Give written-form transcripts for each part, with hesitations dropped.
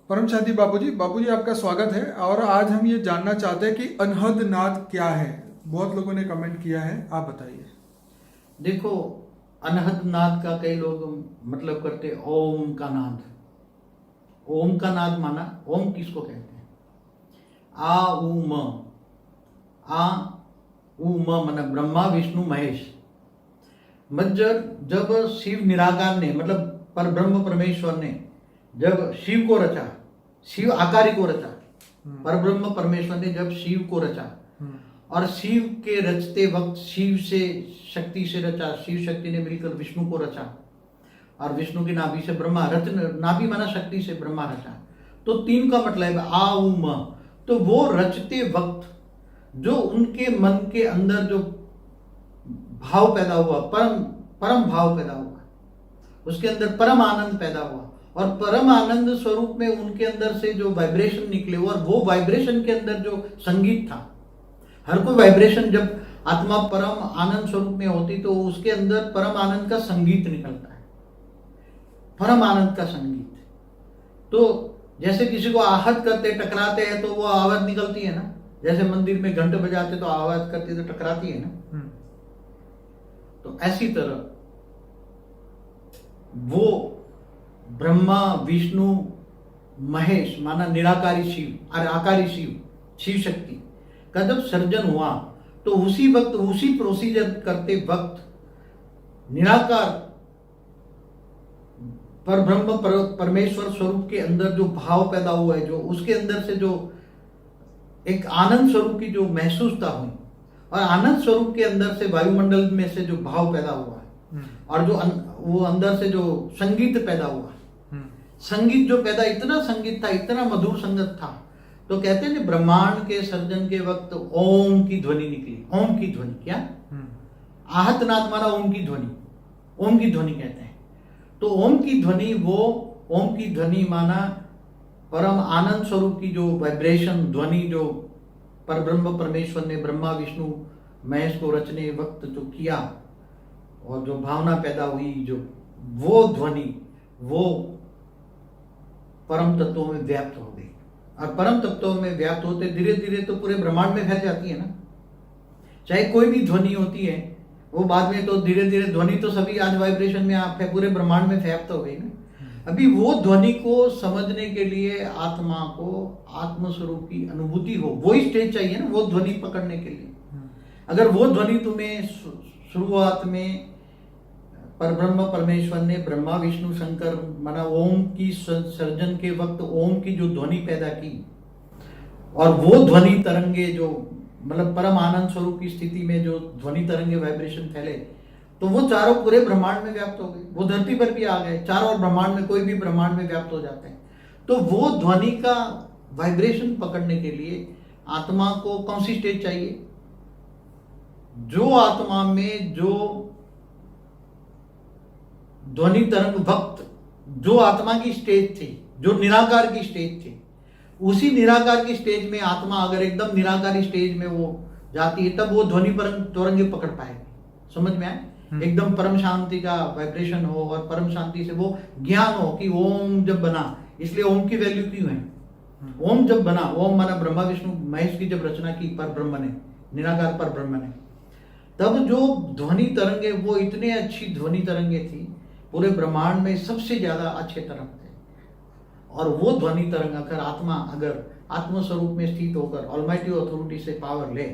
परम शांति बाबूजी आपका स्वागत है। और आज हम ये जानना चाहते हैं कि अनहद नाद क्या है। बहुत लोगों ने कमेंट किया है, आप बताइए। देखो, अनहद नाद का कई लोग मतलब करते ओम का नाद। ओम का नाद माना, ओम किसको कहते हैं? आ उ म। आ उ म माना ब्रह्मा विष्णु महेश। जब शिव निराकार ने मतलब पर ब्रह्म परमेश्वर ने जब शिव को रचा, शिव आकारी को रचा, पर ब्रह्म परमेश्वर ने जब शिव को रचा और शिव के रचते वक्त शिव से शक्ति से रचा, शिव शक्ति ने मिलकर विष्णु को रचा और विष्णु की नाभि से ब्रह्मा नाभि माना शक्ति से ब्रह्मा रचा। तो तीन का मतलब है आ उ म। तो वो रचते वक्त जो उनके मन के अंदर जो भाव पैदा हुआ, परम भाव पैदा हुआ, उसके अंदर परम आनंद पैदा हुआ और परम आनंद स्वरूप में उनके अंदर से जो वाइब्रेशन निकले और वो वाइब्रेशन के अंदर जो संगीत था। हर कोई वाइब्रेशन जब आत्मा परम आनंद स्वरूप में होती तो उसके अंदर परम आनंद का संगीत निकलता है, परम आनंद का संगीत। तो जैसे किसी को आहत करते टकराते हैं तो वो आवाज निकलती है ना, जैसे मंदिर में घंटे बजाते तो आवाज करती तो टकराती है ना। तो ऐसी तरह वो ब्रह्मा विष्णु महेश माना निराकारी शिव और आकारी शिव, शिव शक्ति का जब सर्जन हुआ तो उसी वक्त उसी प्रोसीजर करते वक्त निराकार पर ब्रह्म परमेश्वर स्वरूप के अंदर जो भाव पैदा हुआ है, जो उसके अंदर से जो एक आनंद स्वरूप की जो महसूसता हुई और आनंद स्वरूप के अंदर से वायुमंडल में से जो भाव पैदा हुआ है और जो वो अंदर से जो संगीत पैदा हुआ, संगीत जो पैदा, इतना संगीत था, इतना मधुर संगत था। तो कहते हैं ब्रह्मांड के सर्जन के वक्त ओम की ध्वनि निकली। ओम की ध्वनि क्या? आहत नाद माना ओम की ध्वनि, ओम की ध्वनि कहते हैं। तो ओम की ध्वनि, वो ओम की ध्वनि माना परम आनंद स्वरूप की जो वाइब्रेशन ध्वनि जो पर ब्रह्म परमेश्वर ने ब्रह्मा विष्णु महेश को रचने वक्त जो किया और जो भावना पैदा हुई, जो वो ध्वनि वो परम तत्वों में व्याप्त हो गई और परम तत्वों में व्याप्त होते धीरे धीरे तो पूरे ब्रह्मांड में फैल जाती है ना। चाहे कोई भी ध्वनि होती है वो बाद में तो धीरे धीरे ध्वनि तो सभी आज वाइब्रेशन में आप पूरे ब्रह्मांड में व्याप्त हो गई ना। अभी वो ध्वनि को समझने के लिए आत्मा को आत्म स्वरूप की अनुभूति हो, वो ही स्टेज चाहिए ना वो ध्वनि पकड़ने के लिए। अगर वो ध्वनि तुम्हें शुरुआत में पर ब्रह्म परमेश्वर ने ब्रह्मा विष्णु शंकर माना ओम की सर्जन के वक्त ओम की जो ध्वनि पैदा की और वो ध्वनि तरंगे जो मतलब परम आनंद स्वरूप की स्थिति में जो ध्वनि तरंगे वाइब्रेशन फैले तो वो चारों पूरे ब्रह्मांड में व्याप्त हो गए, वो धरती पर भी आ गए, चारों और ब्रह्मांड में कोई भी ब्रह्मांड में व्याप्त हो जाते हैं। तो वो ध्वनि का वाइब्रेशन पकड़ने के लिए आत्मा को कौन सी स्टेज चाहिए? जो आत्मा में जो ध्वनि तरंग वक्त जो आत्मा की स्टेज थी, जो निराकार की स्टेज थी, उसी निराकार की स्टेज में आत्मा अगर एकदम निराकारी स्टेज में वो जाती है तब वो ध्वनि तरंगे पकड़ पाएगी। समझ में आए? एकदम परम शांति का वाइब्रेशन हो और परम शांति से वो ज्ञान हो कि ओम जब बना, इसलिए ओम की वैल्यू क्यों है? ओम जब बना, ओम माना ब्रह्मा विष्णु महेश की जब रचना की पर ब्रह्म ने, निराकार पर ब्रह्म ने, तब जो ध्वनि तरंगे वो इतने अच्छी ध्वनि तरंगे थी, पूरे ब्रह्मांड में सबसे ज्यादा अच्छे तरंग थे। और वो ध्वनि तरंग अगर आत्म स्वरूप में स्थित होकर ऑलमाइटी अथॉरिटी से पावर ले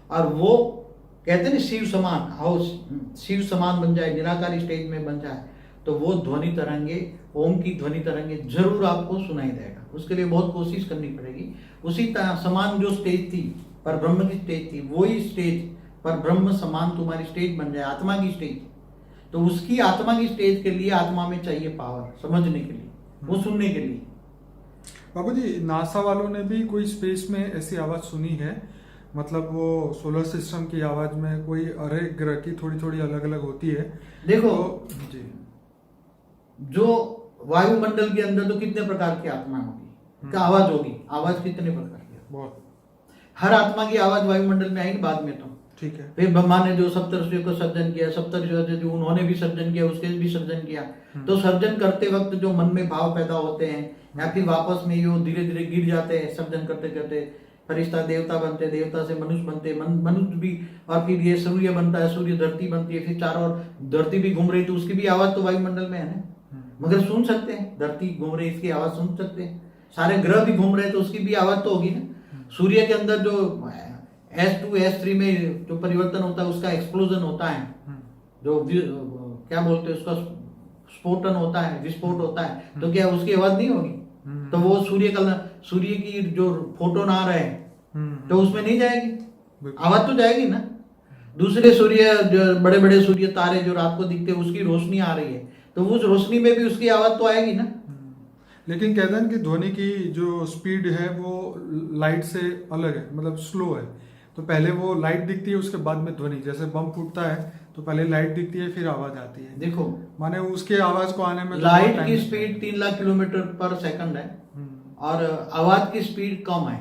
और वो कहते हैं शिव समान हाउस, शिव समान बन जाए, निराकारी स्टेज में बन जाए, तो वो ध्वनि तरंगे, ओम की ध्वनि तरंगे जरूर आपको सुनाई देगा। उसके लिए बहुत कोशिश करनी पड़ेगी। उसी समान जो स्टेज थी पर ब्रह्म की स्टेज थी, वही स्टेज पर ब्रह्म समान तुम्हारी स्टेज बन जाए, आत्मा की स्टेज। तो उसकी आत्मा की स्टेज के लिए आत्मा में चाहिए पावर, समझने के लिए, वो सुनने के लिए। बाबूजी, नासा वालों ने भी कोई स्पेस में ऐसी आवाज सुनी है? मतलब वो सोलर सिस्टम की आवाज में कोई अरे ग्रह की थोड़ी थोड़ी अलग अलग होती है। देखो तो, जी, जो वायुमंडल के अंदर तो कितने प्रकार की आत्मा होगी, क्या आवाज होगी? आवाज कितने प्रकार की? बहुत। हर आत्मा की आवाज वायुमंडल में आएगी बाद में। तो ठीक है। फिर ब्रह्मा ने जो सप्तर्षियों को सर्जन किया, सप्तर्षियों जो उन्होंने भी सर्जन किया, उसके भी सर्जन किया। तो सर्जन करते वक्त जो मन में भाव पैदा होते हैं या फिर वापस में ये धीरे धीरे गिर जाते हैं सर्जन करते करते, फरिश्ता देवता बनते, देवता से मनुष्य बनते, मनुष्य भी, और फिर ये सूर्य बनता है, सूर्य धरती बनती है, फिर चारों ओर धरती भी घूम रही, तो उसकी भी आवाज तो वायुमंडल में है ना, मगर सुन सकते हैं, धरती घूम रही इसकी आवाज सुन सकते हैं, सारे ग्रह भी घूम रहे तो उसकी भी आवाज तो होगी ना। सूर्य के अंदर जो S2 S3 में जो परिवर्तन होता है उसका एक्सप्लोजन होता है, जो क्या बोलते हैं उसका स्फोटन होता है, विस्फोट होता है, तो क्या उसकी आवाज नहीं होगी? तो वो सूर्य की जो फोटोन आ रहे हैं तो उसमें नहीं जाएगी, आवाज तो जाएगी ना। दूसरे सूर्य, जो बड़े बड़े सूर्य तारे जो रात को दिखते हैं उसकी रोशनी आ रही है, तो उस रोशनी में भी उसकी आवाज तो आएगी ना। लेकिन कहते हैं कि ध्वनि की जो स्पीड है वो लाइट से अलग है, मतलब स्लो है। तो पहले वो लाइट दिखती है, उसके बाद में ध्वनि, जैसे बम फूटता है तो पहले लाइट दिखती है फिर आवाज आती है। देखो, माने उसके आवाज को आने में लाइट की स्पीड 3 लाख किलोमीटर पर सेकंड है और आवाज की स्पीड कम है,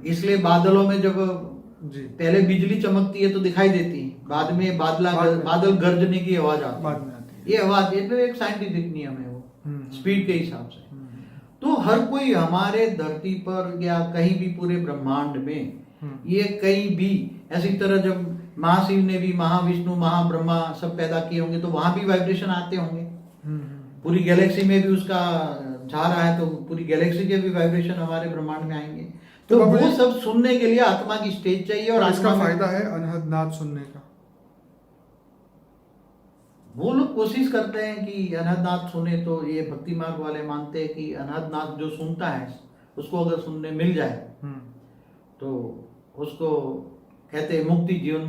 इसलिए बादलों में जब जी पहले बिजली चमकती है तो दिखाई देती है, बाद में बादल गरजने की आवाज आती बाद में आती है। ये आवाज, ये तो एक साइंटिफिक नियम है वो स्पीड के हिसाब से। तो हर कोई हमारे धरती पर या कहीं भी पूरे ब्रह्मांड में, ये कहीं भी ऐसी तरह जब महाशिव ने भी महाविष्णु महाब्रह्मा सब पैदा किए होंगे तो वहां भी वाइब्रेशन आते होंगे, पूरी गैलेक्सी में भी उसका जा रहा है तो पूरी गैलेक्सी के भी वाइब्रेशन हमारे ब्रह्मांड में आएंगे। तो वो सब सुनने के लिए आत्मा की स्टेज चाहिए। और इसका फायदा है अनहद नाद सुनने का। वो लोग कोशिश करते हैं कि अनहद नाद सुने, तो ये भक्ति मार्ग वाले मानते हैं कि अनहद नाद जो सुनता है उसको अगर सुनने मिल जाए तो उसको कहते हैं मुक्ति, जीवन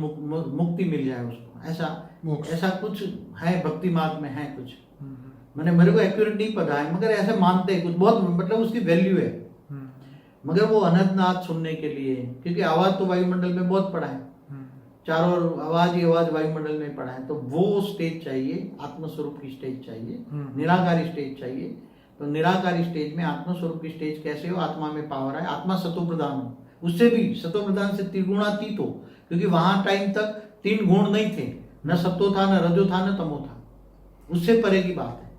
मुक्ति मिल जाए उसको, ऐसा कुछ है भक्ति मार्ग में है कुछ। मैंने मेरे को एक्यूरेट नहीं पता है, मगर ऐसे मानते हैं कुछ, बहुत मतलब उसकी वैल्यू है। मगर वो अनहद नाद सुनने के लिए, क्योंकि आवाज तो वायुमंडल में बहुत पड़ा है, चारों ओर आवाज ही आवाज वायुमंडल में पड़ा है, तो वो स्टेज चाहिए, आत्मस्वरूप की स्टेज चाहिए, निराकारी स्टेज चाहिए। तो निराकारी स्टेज में आत्मस्वरूप की स्टेज कैसे हो? आत्मा में पावर है, आत्मा सतो प्रधान हो, उससे भी सतो प्रधान से त्रिगुणातीत हो, क्योंकि वहां टाइम तक 3 गुण नहीं थे, न सत्तो था, न रजो था, न तमो था, उससे परे की बात है।